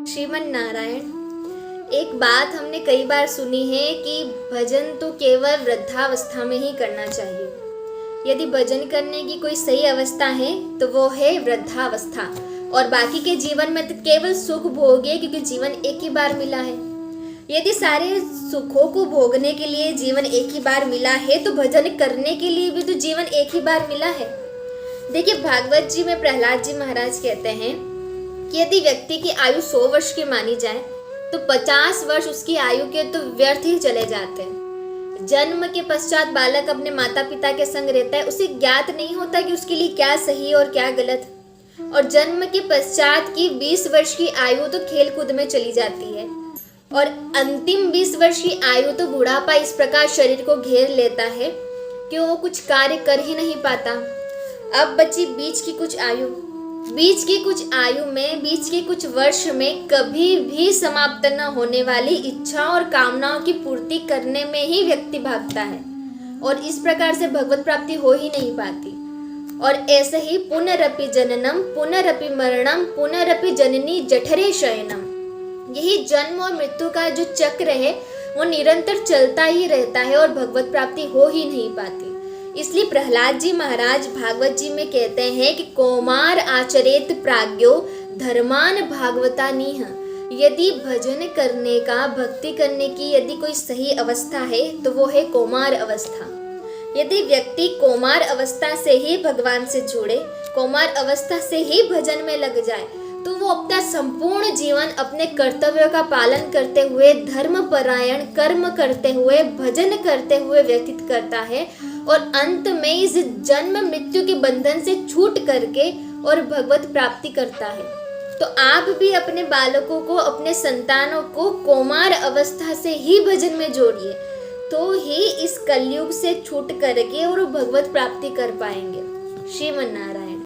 श्रीमन नारायण। एक बात हमने कई बार सुनी है कि भजन तो केवल वृद्धावस्था में ही करना चाहिए। यदि भजन करने की कोई सही अवस्था है तो वो है वृद्धावस्था, और बाकी के जीवन में तो केवल सुख भोगे, क्योंकि जीवन एक ही बार मिला है। यदि सारे सुखों को भोगने के लिए जीवन एक ही बार मिला है तो भजन करने के लिए भी तो जीवन एक ही बार मिला है। देखिए, भागवत जी में प्रहलाद जी महाराज कहते हैं कि यदि व्यक्ति की आयु 100 वर्ष की मानी जाए तो 50 वर्ष उसकी आयु के तो व्यर्थ ही चले जाते हैं। जन्म के पश्चात बालक अपने माता पिता के संग रहता है, उसे ज्ञात नहीं होता कि उसके लिए क्या सही और क्या गलत। और जन्म के पश्चात की 20 वर्ष की आयु तो खेल कूद में चली जाती है, और अंतिम 20 वर्ष की आयु तो बुढ़ापा इस प्रकार शरीर को घेर लेता है कि वो कुछ कार्य कर ही नहीं पाता। अब बची बीच की कुछ आयु में, बीच के कुछ वर्ष में कभी भी समाप्त न होने वाली इच्छा और कामनाओं की पूर्ति करने में ही व्यक्ति भागता है, और इस प्रकार से भगवत प्राप्ति हो ही नहीं पाती। और ऐसे ही पुनरपि जननम पुनरपि मरणम पुनरपि जननी जठरे शयनम, यही जन्म और मृत्यु का जो चक्र है वो निरंतर चलता ही रहता है और भगवत प्राप्ति हो ही नहीं पाती। इसलिए प्रहलाद जी महाराज भागवत जी में कहते हैं कि कौमार आचरेत प्राज्ञो धर्मान भागवता नीह। यदि भजन करने का, भक्ति करने की यदि कोई सही अवस्था है तो वो है कौमार अवस्था। यदि व्यक्ति कौमार अवस्था से ही भगवान से जुड़े, कौमार अवस्था से ही भजन में लग जाए, तो वो अपना संपूर्ण जीवन अपने कर्तव्यों का पालन करते हुए, धर्म परायण कर्म करते हुए, भजन करते हुए व्यतीत करता है, और अंत में इस जन्म मृत्यु के बंधन से छूट करके और भगवत प्राप्ति करता है। तो आप भी अपने बालकों को, अपने संतानों को कौमार अवस्था से ही भजन में जोड़िए, तो ही इस कलयुग से छूट करके और भगवत प्राप्ति कर पाएंगे। श्रीमन नारायण।